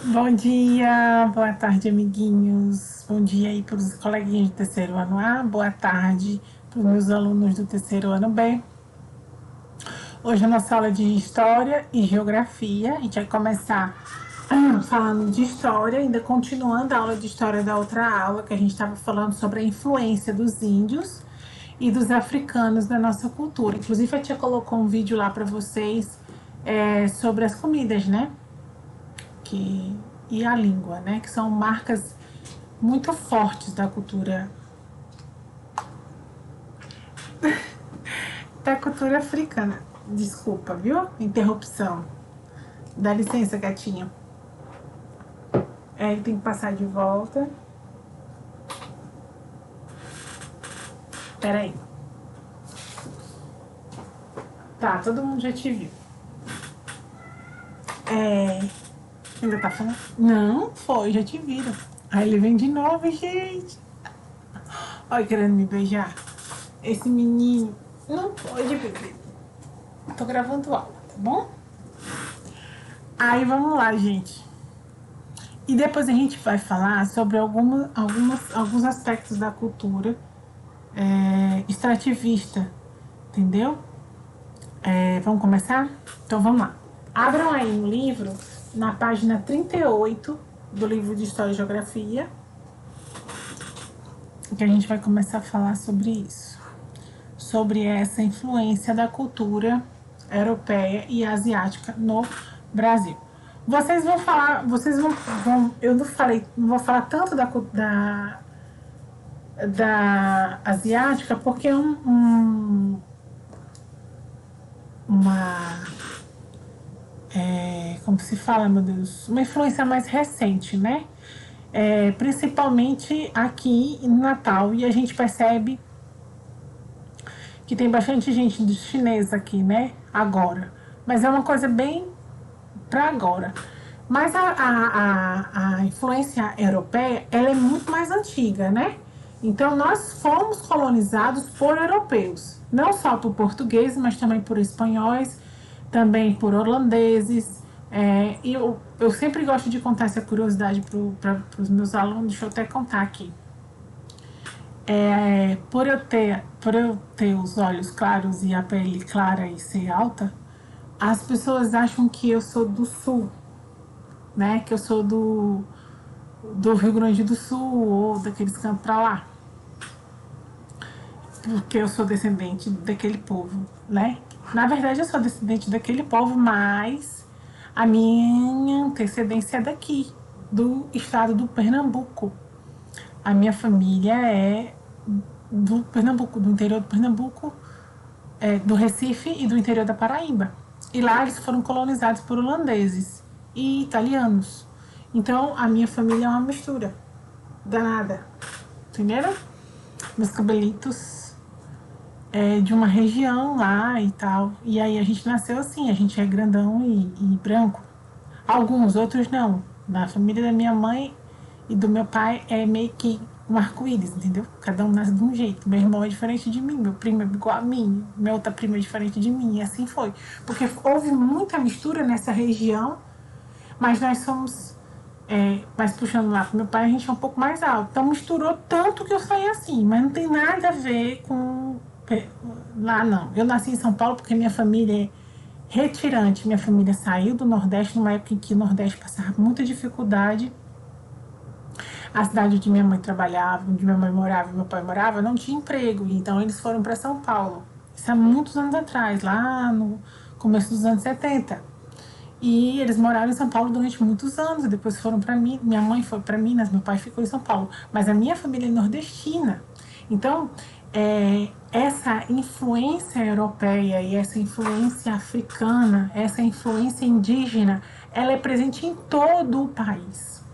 Bom dia, boa tarde, amiguinhos. Bom dia aí para os coleguinhas do terceiro ano A, boa tarde para os meus alunos do terceiro ano B. Hoje a nossa aula é de História e Geografia. A gente vai começar falando de História, ainda continuando a aula de História da outra aula, que a gente estava falando sobre a influência dos índios e dos africanos na nossa cultura. Inclusive, a tia colocou um vídeo lá para vocês sobre as comidas, né? E a língua, né? Que são marcas muito fortes da cultura africana. Desculpa, viu? Interrupção. Dá licença, gatinho. Ele tem que passar de volta. Pera aí. Tá, todo mundo já te viu. Ainda tá falando? Não, foi, já te viram. Aí ele vem de novo, gente. Olha, querendo me beijar. Esse menino não pode beber. Tô gravando aula, tá bom? Aí vamos lá, gente. E depois a gente vai falar sobre alguns aspectos da cultura extrativista, entendeu? Vamos começar? Então vamos lá. Abram aí um livro na página 38 do livro de História e Geografia, que a gente vai começar a falar sobre isso. Sobre essa influência da cultura europeia e asiática no Brasil. Vocês vão falar, eu não vou falar tanto da asiática, porque é como se fala, meu Deus, uma influência mais recente, né? Principalmente aqui no Natal, e a gente percebe que tem bastante gente chinesa aqui, né? Agora. Mas é uma coisa bem para agora. Mas a influência europeia, ela é muito mais antiga, né? Então, nós fomos colonizados por europeus. Não só por portugueses, mas também por espanhóis, também por holandeses. E eu sempre gosto de contar essa curiosidade para os meus alunos. Deixa eu até contar aqui. Por eu ter os olhos claros e a pele clara e ser alta, as pessoas acham que eu sou do sul, né? Que eu sou do Rio Grande do Sul ou daqueles cantos pra lá. Porque eu sou descendente daquele povo, né? Na verdade, eu sou descendente daquele povo, mas a minha antecedência é daqui, do estado do Pernambuco. A minha família é do Pernambuco, do interior do Pernambuco, do Recife e do interior da Paraíba. E lá eles foram colonizados por holandeses e italianos. Então a minha família é uma mistura danada, entenderam? Meus cabelitos de uma região lá e tal. E aí a gente nasceu assim, a gente é grandão e branco. Alguns, outros não. Na família da minha mãe e do meu pai é meio que um arco-íris, entendeu? Cada um nasce de um jeito. Meu irmão é diferente de mim, meu primo é igual a mim, minha outra prima é diferente de mim, e assim foi. Porque houve muita mistura nessa região, mas nós somos, mas puxando lá pro meu pai, a gente é um pouco mais alto. Então misturou tanto que eu saí assim, mas não tem nada a ver com lá não. Eu nasci em São Paulo porque minha família é retirante. Minha família saiu do Nordeste numa época em que o Nordeste passava muita dificuldade. A cidade onde minha mãe trabalhava, onde minha mãe morava e meu pai morava, não tinha emprego. Então eles foram para São Paulo. Isso há muitos anos atrás, lá no começo dos anos 70. E eles moraram em São Paulo durante muitos anos. E depois foram para mim. Minha mãe foi para Minas, meu pai ficou em São Paulo. Mas a minha família é nordestina. Então, essa influência europeia e essa influência africana, essa influência indígena, ela é presente em todo o país.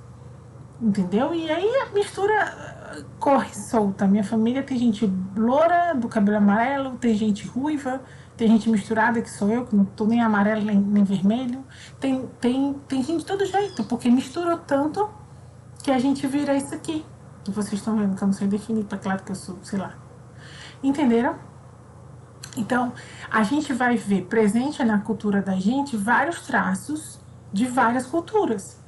Entendeu? E aí a mistura corre solta. Minha família tem gente loura, do cabelo amarelo, tem gente ruiva, tem gente misturada, que sou eu, que não tô nem amarelo nem vermelho. Tem gente de todo jeito, porque misturou tanto que a gente vira isso aqui. Que vocês estão vendo que eu não sei definir, tá claro que eu sou, sei lá. Entenderam? Então, a gente vai ver presente na cultura da gente vários traços de várias culturas.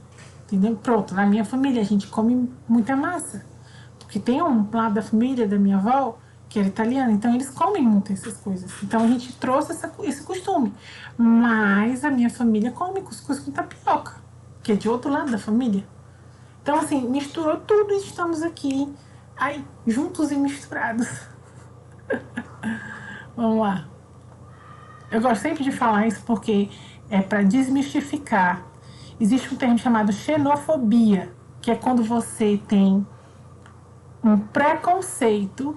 entendeu? Pronto, na minha família a gente come muita massa, porque tem um lado da família da minha avó que era italiana, então eles comem muito essas coisas. Então a gente trouxe esse costume. Mas a minha família come cuscuz com tapioca, que é de outro lado da família. Então, assim, misturou tudo e estamos aqui, aí, juntos e misturados. Vamos lá. Eu gosto sempre de falar isso porque é para desmistificar. Existe um termo chamado xenofobia, que é quando você tem um preconceito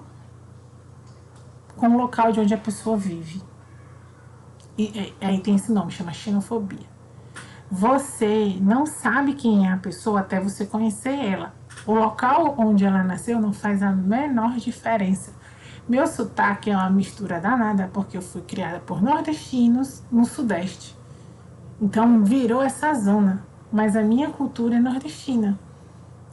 com o local de onde a pessoa vive. E aí tem esse nome, chama xenofobia. Você não sabe quem é a pessoa até você conhecer ela. O local onde ela nasceu não faz a menor diferença. Meu sotaque é uma mistura danada, porque eu fui criada por nordestinos no Sudeste. Então virou essa zona. Mas a minha cultura é nordestina.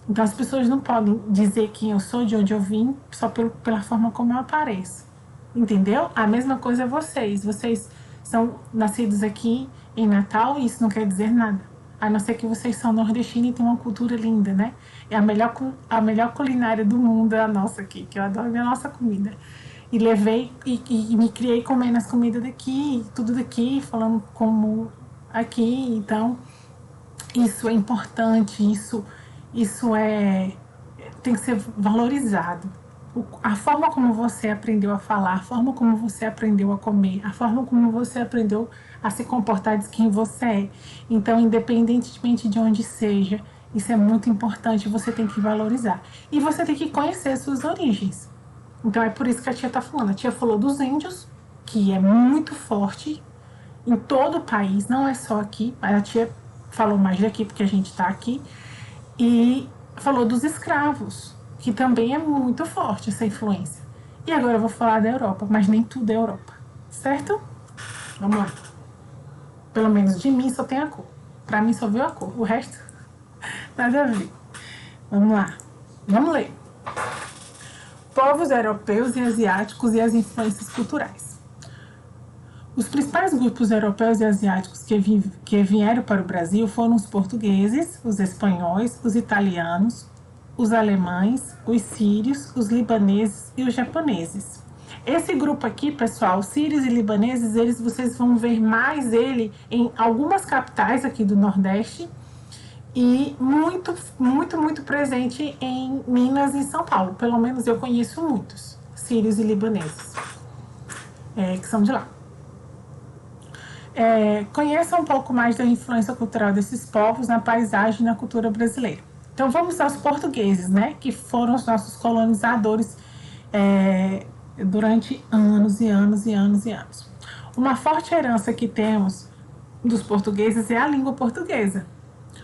Então as pessoas não podem dizer quem eu sou, de onde eu vim, só pela forma como eu apareço. Entendeu? A mesma coisa é vocês. Vocês são nascidos aqui em Natal e isso não quer dizer nada. A não ser que vocês são nordestinos e têm uma cultura linda, né? É a melhor culinária do mundo é a nossa aqui, que eu adoro a nossa comida. E levei e me criei comendo as comidas daqui, tudo daqui, falando como aqui. Então, isso é importante, isso tem que ser valorizado. A forma como você aprendeu a falar, a forma como você aprendeu a comer, a forma como você aprendeu a se comportar de quem você é. Então, independentemente de onde seja, isso é muito importante, você tem que valorizar. E você tem que conhecer suas origens. Então, é por isso que a tia está falando. A tia falou dos índios, que é muito forte em todo o país, não é só aqui, mas a tia falou mais daqui porque a gente está aqui. E falou dos escravos, que também é muito forte essa influência. E agora eu vou falar da Europa, mas nem tudo é Europa, certo? Vamos lá. Pelo menos de mim só tem a cor. Pra mim só viu a cor, o resto nada a ver. Vamos lá, vamos ler. Povos europeus e asiáticos e as influências culturais. Os principais grupos europeus e asiáticos que vieram para o Brasil foram os portugueses, os espanhóis, os italianos, os alemães, os sírios, os libaneses e os japoneses. Esse grupo aqui, pessoal, sírios e libaneses, vocês vão ver mais ele em algumas capitais aqui do Nordeste e muito presente em Minas e em São Paulo. Pelo menos eu conheço muitos sírios e libaneses que são de lá. Conheça um pouco mais da influência cultural desses povos na paisagem e na cultura brasileira. Então vamos aos portugueses, né, que foram os nossos colonizadores durante anos e anos e anos e anos. Uma forte herança que temos dos portugueses é a língua portuguesa,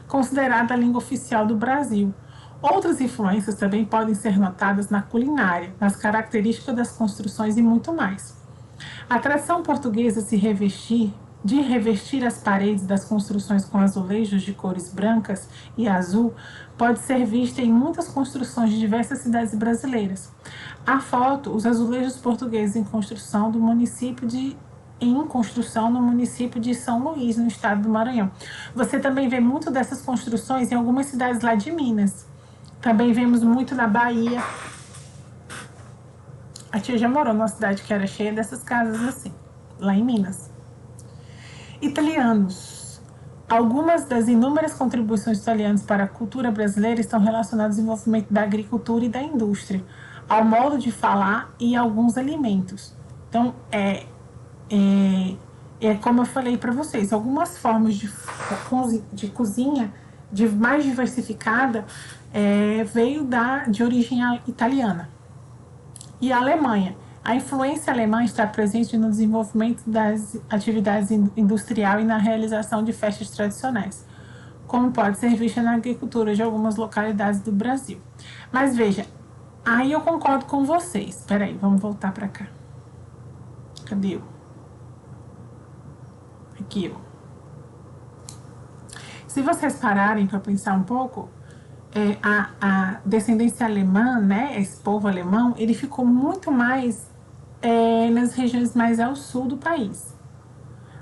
considerada a língua oficial do Brasil. Outras influências também podem ser notadas na culinária, nas características das construções e muito mais. A tradição portuguesa de revestir as paredes das construções com azulejos de cores brancas e azul pode ser vista em muitas construções de diversas cidades brasileiras. A foto, os azulejos portugueses em construção no município de São Luís, no estado do Maranhão. Você também vê muito dessas construções em algumas cidades lá de Minas. Também vemos muito na Bahia. A tia já morou numa cidade que era cheia dessas casas assim, lá em Minas. Italianos. Algumas das inúmeras contribuições italianas para a cultura brasileira estão relacionadas ao desenvolvimento da agricultura e da indústria, ao modo de falar e a alguns alimentos. Então, como eu falei para vocês, algumas formas de cozinha mais diversificada veio de origem italiana. E a Alemanha. A influência alemã está presente no desenvolvimento das atividades industriais e na realização de festas tradicionais, como pode ser vista na agricultura de algumas localidades do Brasil. Mas veja, aí eu concordo com vocês. Espera aí, vamos voltar para cá. Cadê eu? Aqui eu. Se vocês pararem para pensar um pouco, a descendência alemã, né, esse povo alemão, ele ficou muito mais nas regiões mais ao sul do país.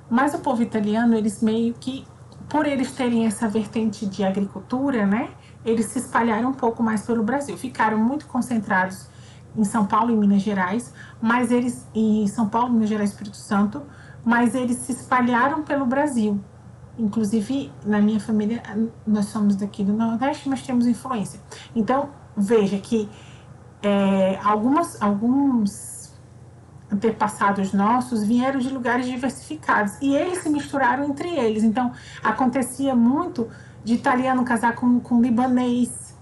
Mas o povo italiano, eles meio que por eles terem essa vertente de agricultura, né, eles se espalharam um pouco mais pelo Brasil. Ficaram muito concentrados em São Paulo e Minas Gerais, mas eles em São Paulo, Minas Gerais e Espírito Santo, mas eles se espalharam pelo Brasil. Inclusive, na minha família, nós somos daqui do Nordeste, mas temos influência. Então, veja que alguns antepassados nossos vieram de lugares diversificados e eles se misturaram entre eles. Então, acontecia muito de italiano casar com libanês,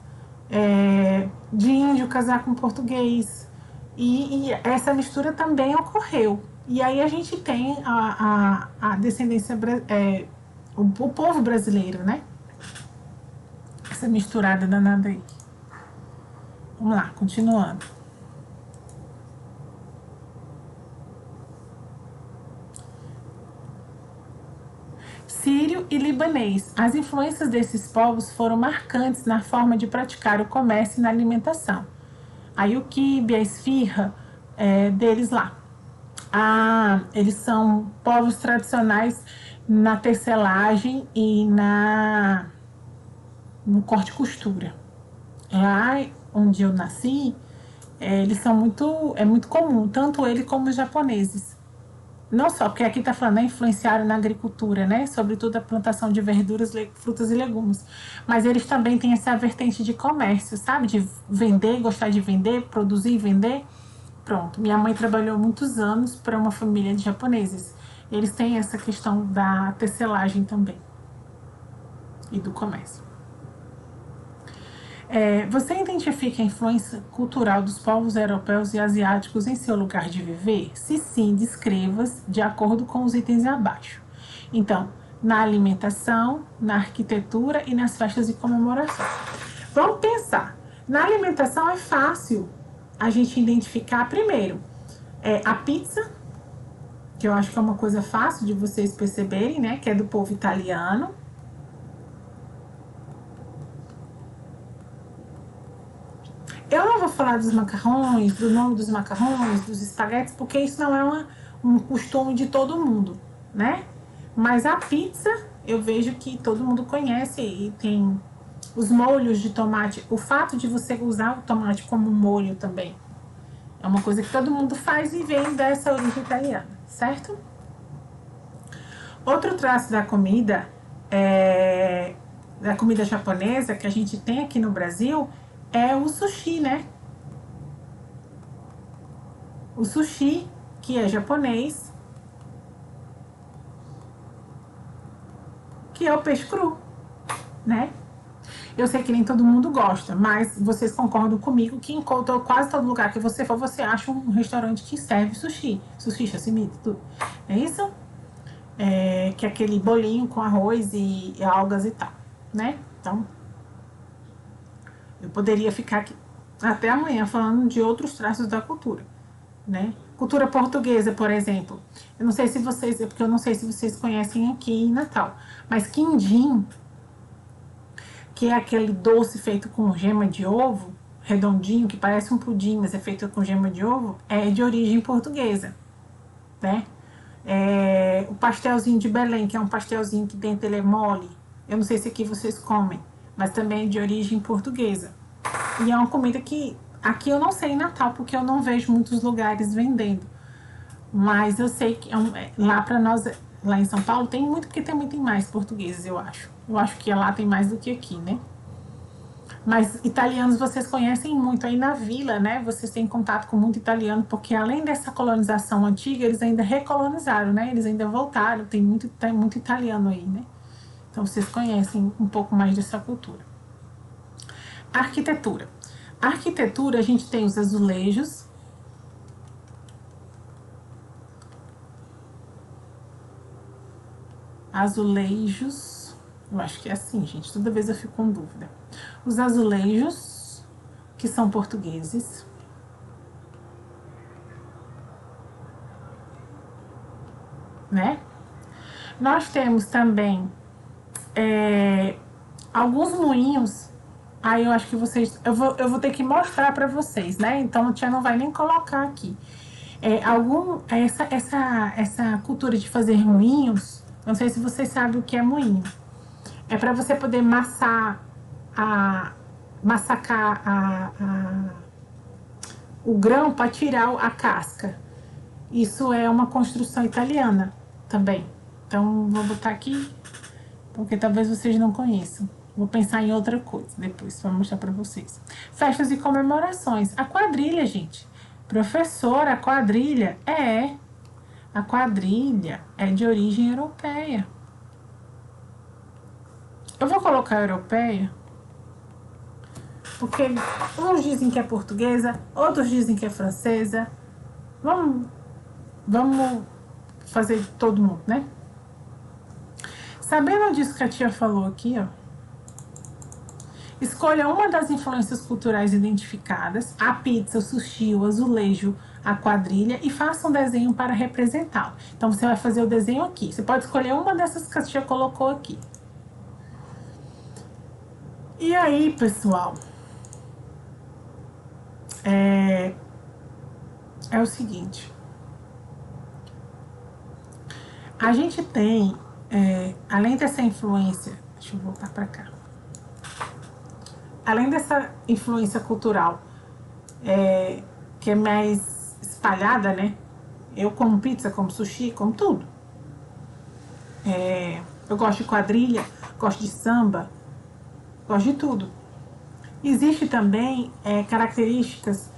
de índio casar com português. E essa mistura também ocorreu. E aí a gente tem a descendência, o povo brasileiro, né? Essa misturada danada aí. Vamos lá, continuando. Sírio e libanês. As influências desses povos foram marcantes na forma de praticar o comércio e na alimentação. Aí o quibe, a esfirra deles lá. Eles são povos tradicionais na tecelagem e no corte e costura. Lá onde eu nasci, eles são muito comum, tanto ele como os japoneses. Não só, porque aqui está falando, influenciaram na agricultura, né? Sobretudo a plantação de verduras, frutas e legumes. Mas eles também têm essa vertente de comércio, sabe? De vender, gostar de vender, produzir e vender. Pronto. Minha mãe trabalhou muitos anos para uma família de japoneses. Eles têm essa questão da tecelagem também. E do comércio. Você identifica a influência cultural dos povos europeus e asiáticos em seu lugar de viver? Se sim, descreva-as de acordo com os itens abaixo. Então, na alimentação, na arquitetura e nas festas e comemorações. Vamos pensar. Na alimentação é fácil a gente identificar primeiro a pizza, que eu acho que é uma coisa fácil de vocês perceberem, né? Que é do povo italiano. Eu não vou falar dos macarrões, do nome dos macarrões, dos espaguetes, porque isso não é um costume de todo mundo, né? Mas a pizza, eu vejo que todo mundo conhece e tem os molhos de tomate. O fato de você usar o tomate como molho também é uma coisa que todo mundo faz e vem dessa origem italiana, certo? Outro traço da comida japonesa que a gente tem aqui no Brasil é o sushi, né? O sushi, que é japonês, que é o peixe cru, né? Eu sei que nem todo mundo gosta, mas vocês concordam comigo que em quase todo lugar que você for, você acha um restaurante que serve sushi. Sushi, sashimi, tudo. É isso? Que é aquele bolinho com arroz e algas e tal, né? Então, eu poderia ficar aqui até amanhã falando de outros traços da cultura, né? Cultura portuguesa, por exemplo. Eu não sei se vocês, porque eu não sei se vocês conhecem aqui em Natal, mas quindim, que é aquele doce feito com gema de ovo, redondinho, que parece um pudim, mas é feito com gema de ovo, é de origem portuguesa, né? O pastelzinho de Belém, que é um pastelzinho que dentro ele é mole. Eu não sei se aqui vocês comem, mas também é de origem portuguesa. E é uma comida que aqui eu não sei em Natal, porque eu não vejo muitos lugares vendendo. Mas eu sei que lá para nós, lá em São Paulo, tem muito, porque também tem mais portugueses, eu acho. Eu acho que lá tem mais do que aqui, né? Mas italianos vocês conhecem muito aí na vila, né? Vocês têm contato com muito italiano, porque além dessa colonização antiga, eles ainda recolonizaram, né? Eles ainda voltaram, tem muito italiano aí, né? Então vocês conhecem um pouco mais dessa cultura. Arquitetura. A arquitetura, a gente tem os azulejos. Azulejos. Eu acho que é assim, gente. Toda vez eu fico com dúvida. Os azulejos, que são portugueses. Né? Nós temos também alguns moinhos. Aí eu acho que vocês... Eu vou ter que mostrar pra vocês, né? Então a tia não vai nem colocar aqui. Essa cultura de fazer moinhos... Não sei se vocês sabem o que é moinho. É para você poder massacar o grão para tirar a casca. Isso é uma construção italiana também. Então, vou botar aqui, porque talvez vocês não conheçam. Vou pensar em outra coisa depois, para mostrar para vocês. Festas e comemorações. A quadrilha, gente. Professora, a quadrilha é de origem europeia. Eu vou colocar europeia, porque uns dizem que é portuguesa, outros dizem que é francesa. Vamos fazer de todo mundo, né? Sabendo disso que a tia falou aqui, ó. Escolha uma das influências culturais identificadas, a pizza, o sushi, o azulejo, a quadrilha, e faça um desenho para representá-lo. Então, você vai fazer o desenho aqui. Você pode escolher uma dessas que a tia colocou aqui. E aí, pessoal, é o seguinte. A gente tem, além dessa influência, deixa eu voltar para cá. Além dessa influência cultural, que é mais espalhada, né? Eu como pizza, como sushi, como tudo. Eu gosto de quadrilha, gosto de samba, gosto de tudo. Existe também características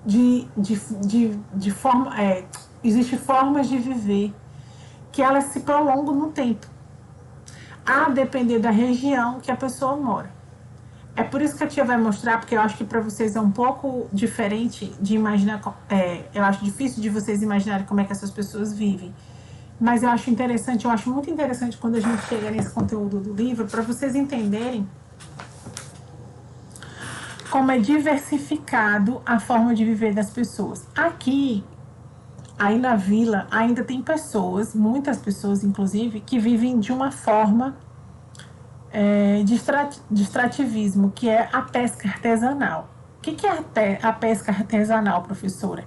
de forma, existe formas de viver que elas se prolongam no tempo, a depender da região que a pessoa mora. É por isso que a tia vai mostrar, porque eu acho que para vocês é um pouco diferente de imaginar, eu acho difícil de vocês imaginarem como é que essas pessoas vivem. Mas eu acho interessante, eu acho muito interessante quando a gente chega nesse conteúdo do livro, para vocês entenderem como é diversificado a forma de viver das pessoas. Aqui, aí na vila, ainda tem pessoas, muitas pessoas inclusive, que vivem de uma forma de extrativismo, que é a pesca artesanal. O que é a pesca artesanal, professora?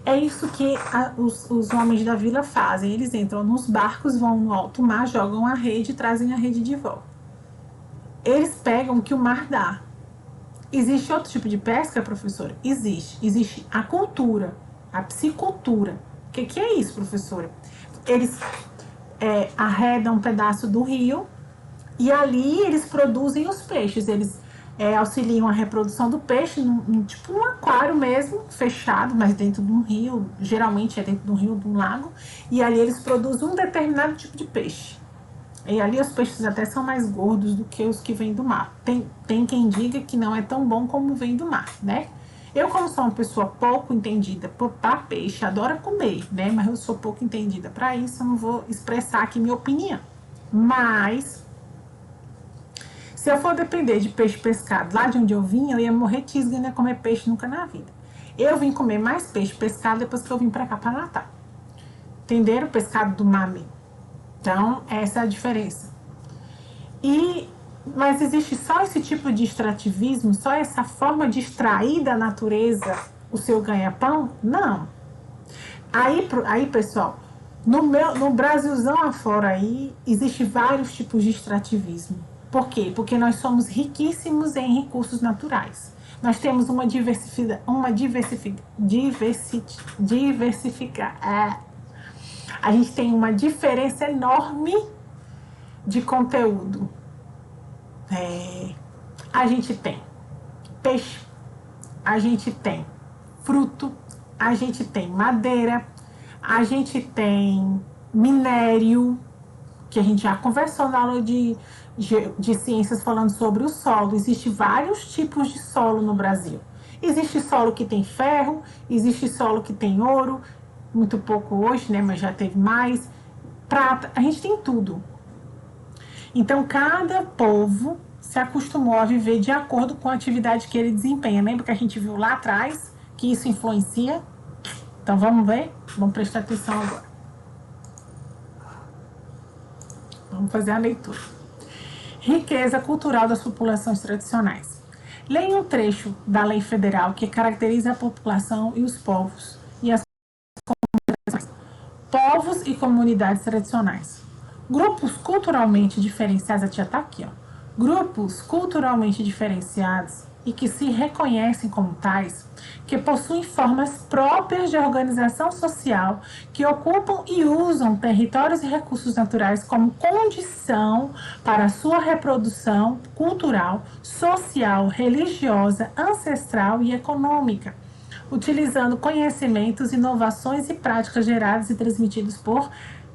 É isso que os homens da vila fazem. Eles entram nos barcos, vão no alto mar, jogam a rede e trazem a rede de volta. Eles pegam o que o mar dá. Existe outro tipo de pesca, professora? Existe. Existe a cultura, a piscicultura. O que é isso, professora? Eles arredam um pedaço do rio e ali eles produzem os peixes. Eles auxiliam a reprodução do peixe, tipo um aquário mesmo, fechado, mas dentro de um rio. Geralmente é dentro de um rio, de um lago. E ali eles produzem um determinado tipo de peixe. E ali os peixes até são mais gordos do que os que vêm do mar. Tem quem diga que não é tão bom como vem do mar, né? Eu, como sou uma pessoa pouco entendida para peixe, adoro comer, né? Mas eu sou pouco entendida para isso, eu não vou expressar aqui minha opinião. Mas, se eu for depender de peixe pescado lá de onde eu vim, eu ia morrer tisga e não ia comer peixe nunca na vida. Eu vim comer mais peixe pescado depois que eu vim para cá, para Natal. Entenderam? O pescado do mar mesmo. Então, essa é a diferença. Mas existe só esse tipo de extrativismo, só essa forma de extrair da natureza o seu ganha-pão? Não. Aí, pessoal, no Brasilzão afora aí, existe vários tipos de extrativismo. Por quê? Porque nós somos riquíssimos em recursos naturais. Nós temos uma a gente tem uma diferença enorme de conteúdo. A gente tem peixe, a gente tem fruto, a gente tem madeira, a gente tem minério, que a gente já conversou na aula de ciências falando sobre o solo. Existem vários tipos de solo no Brasil. Existe solo que tem ferro, existe solo que tem ouro, muito pouco hoje, né, mas já teve mais, prata, a gente tem tudo. Então, cada povo se acostumou a viver de acordo com a atividade que ele desempenha. Lembra que a gente viu lá atrás que isso influencia? Então, vamos ver? Vamos prestar atenção agora. Vamos fazer a leitura. Riqueza cultural das populações tradicionais. Leia um trecho da lei federal que caracteriza a população e os povos e as povos e comunidades tradicionais. Grupos culturalmente diferenciados, a tia tá aqui, ó. Grupos culturalmente diferenciados e que se reconhecem como tais, que possuem formas próprias de organização social, que ocupam e usam territórios e recursos naturais como condição para a sua reprodução cultural, social, religiosa, ancestral e econômica, utilizando conhecimentos, inovações e práticas geradas e transmitidos por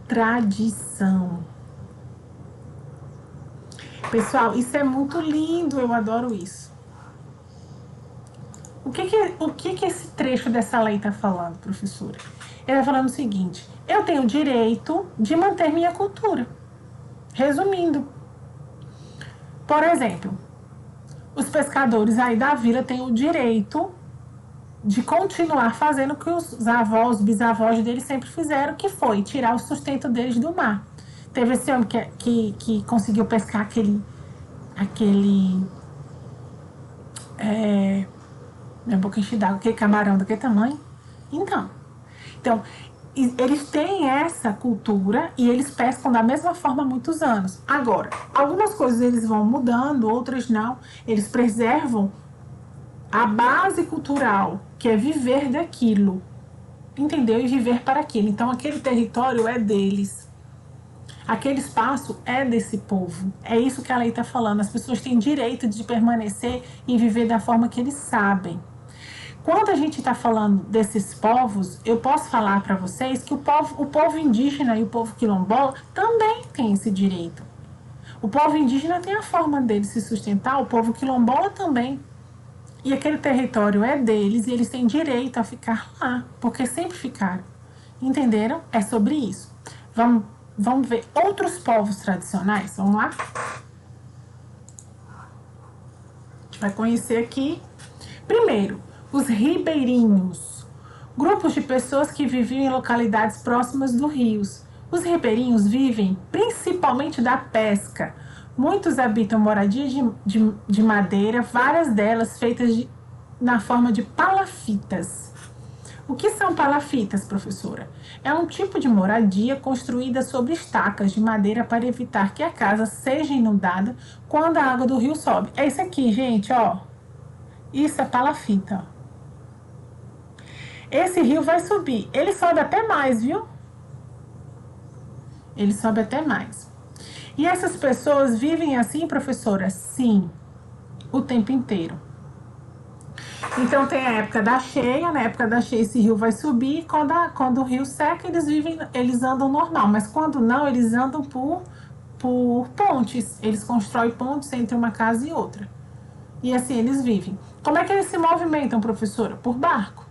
tradição. Pessoal, isso é muito lindo, eu adoro isso. O que esse trecho dessa lei está falando, professora? Ele está falando o seguinte: eu tenho o direito de manter minha cultura. Resumindo, por exemplo, os pescadores aí da vila têm o direito de continuar fazendo o que os avós, os bisavós deles sempre fizeram, que foi tirar o sustento deles do mar. Teve esse homem que conseguiu pescar aquele minha boca enche d'água, aquele camarão daquele tamanho. Então, eles têm essa cultura e eles pescam da mesma forma há muitos anos. Agora, algumas coisas eles vão mudando, outras não. Eles preservam a base cultural, que é viver daquilo, entendeu? E viver para aquilo. Então, aquele território é deles. Aquele espaço é desse povo. É isso que a lei está falando. As pessoas têm direito de permanecer e viver da forma que eles sabem. Quando a gente está falando desses povos, eu posso falar para vocês que o povo indígena e o povo quilombola também tem esse direito. O povo indígena tem a forma dele se sustentar, o povo quilombola também. E aquele território é deles e eles têm direito a ficar lá, porque sempre ficaram. Entenderam? É sobre isso. Vamos ver outros povos tradicionais? Vamos lá? A gente vai conhecer aqui. Primeiro, os ribeirinhos. Grupos de pessoas que viviam em localidades próximas dos rios. Os ribeirinhos vivem principalmente da pesca. Muitos habitam moradias de madeira, várias delas feitas na forma de palafitas. O que são palafitas, professora? É um tipo de moradia construída sobre estacas de madeira para evitar que a casa seja inundada quando a água do rio sobe. É isso aqui, gente, ó. Isso é palafita. Esse rio vai subir. Ele sobe até mais, viu? Ele sobe até mais. E essas pessoas vivem assim, professora? Sim, o tempo inteiro. Então tem a época da cheia, na época da cheia esse rio vai subir, quando o rio seca eles andam normal, mas quando não, eles andam por pontes, eles constroem pontes entre uma casa e outra. E assim eles vivem. Como é que eles se movimentam, professora? Por barco.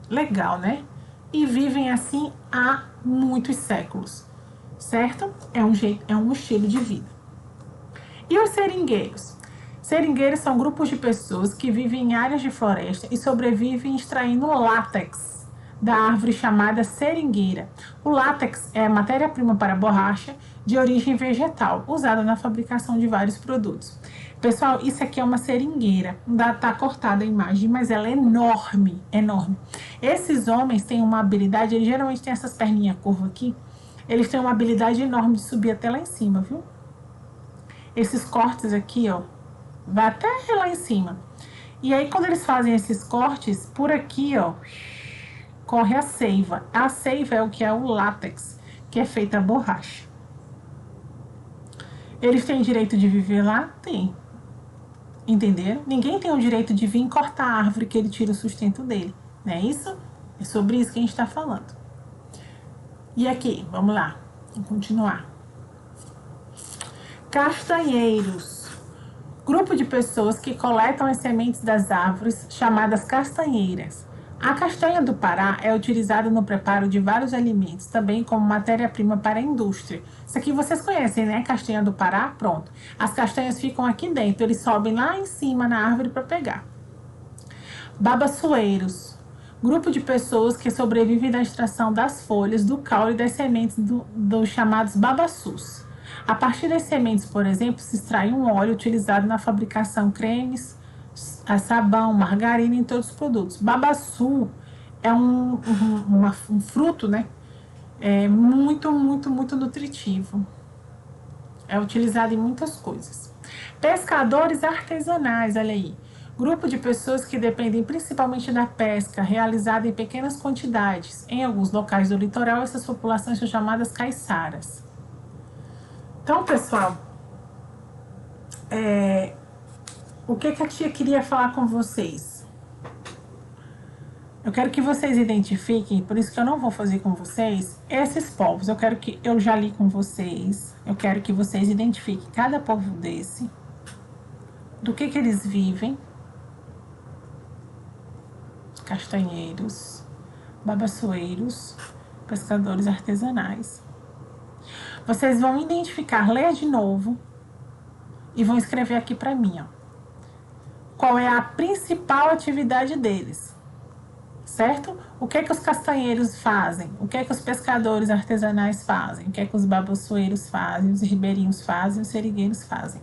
Legal, né? E vivem assim há muitos séculos, certo? É um estilo de vida. E os seringueiros? Seringueiros são grupos de pessoas que vivem em áreas de floresta e sobrevivem extraindo látex da árvore chamada seringueira. O látex é matéria-prima para borracha de origem vegetal, usada na fabricação de vários produtos. Pessoal, isso aqui é uma seringueira. Tá cortada a imagem, mas ela é enorme, enorme. Esses homens têm uma habilidade, eles geralmente têm essas perninhas curvas aqui, eles têm uma habilidade enorme de subir até lá em cima, viu? Esses cortes aqui, ó, vai até lá em cima. E aí, quando eles fazem esses cortes, por aqui, ó, corre a seiva. A seiva é o que é o látex, que é feita a borracha. Eles têm direito de viver lá? Tem. Entenderam? Ninguém tem o direito de vir cortar a árvore que ele tira o sustento dele. Não é isso? É sobre isso que a gente está falando. E aqui, vamos lá. Vamos continuar. Castanheiros. Grupo de pessoas que coletam as sementes das árvores, chamadas castanheiras. A castanha do Pará é utilizada no preparo de vários alimentos, também como matéria-prima para a indústria. Isso aqui vocês conhecem, né? Castanha do Pará, pronto. As castanhas ficam aqui dentro, eles sobem lá em cima na árvore para pegar. Babaçoeiros. Grupo de pessoas que sobrevivem da extração das folhas, do caule e das sementes dos chamados babaçus. A partir das sementes, por exemplo, se extrai um óleo utilizado na fabricação cremes, sabão, margarina e todos os produtos. Babaçu é um fruto, né? É muito, muito, muito nutritivo. É utilizado em muitas coisas. Pescadores artesanais, olha aí. Grupo de pessoas que dependem principalmente da pesca, realizada em pequenas quantidades. Em alguns locais do litoral, essas populações são chamadas caiçaras. Então, pessoal, o que a tia queria falar com vocês? Eu quero que vocês identifiquem, por isso que eu não vou fazer com vocês, esses povos. Eu já li com vocês. Eu quero que vocês identifiquem cada povo desse, do que eles vivem. Castanheiros, babassoeiros, pescadores artesanais. Vocês vão identificar, ler de novo e vão escrever aqui para mim, ó, qual é a principal atividade deles, certo? O que os castanheiros fazem? O que os pescadores artesanais fazem? O que os babassoeiros fazem? Os ribeirinhos fazem? Os seringueiros fazem?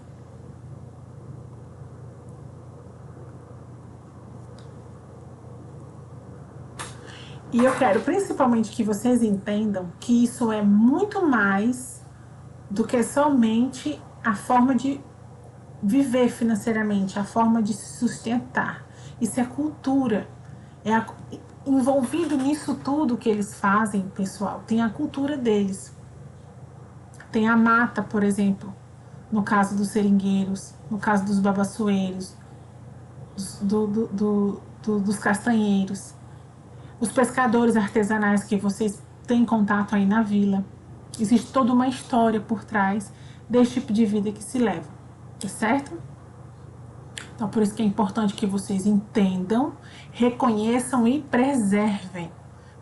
E eu quero principalmente que vocês entendam que isso é muito mais do que somente a forma de viver financeiramente, a forma de se sustentar. Isso é cultura. Envolvido nisso tudo que eles fazem, pessoal, tem a cultura deles. Tem a mata, por exemplo, no caso dos seringueiros, no caso dos babassoeiros, dos castanheiros. Os pescadores artesanais que vocês têm contato aí na vila. Existe toda uma história por trás desse tipo de vida que se leva, tá certo? Então, por isso que é importante que vocês entendam, reconheçam e preservem.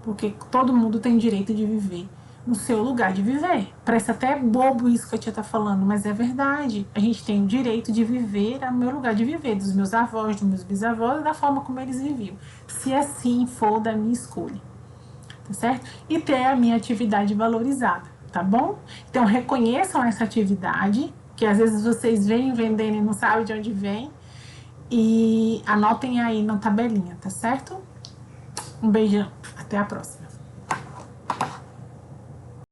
Porque todo mundo tem direito de viver no seu lugar de viver. Parece até bobo isso que a tia tá falando, mas é verdade. A gente tem o direito de viver no meu lugar de viver, dos meus avós, dos meus bisavós, da forma como eles viviam. Se assim for da minha escolha, tá certo? E ter a minha atividade valorizada, tá bom? Então reconheçam essa atividade, que às vezes vocês vêm vendendo e não sabem de onde vem, e anotem aí na tabelinha, tá certo? Um beijão, até a próxima.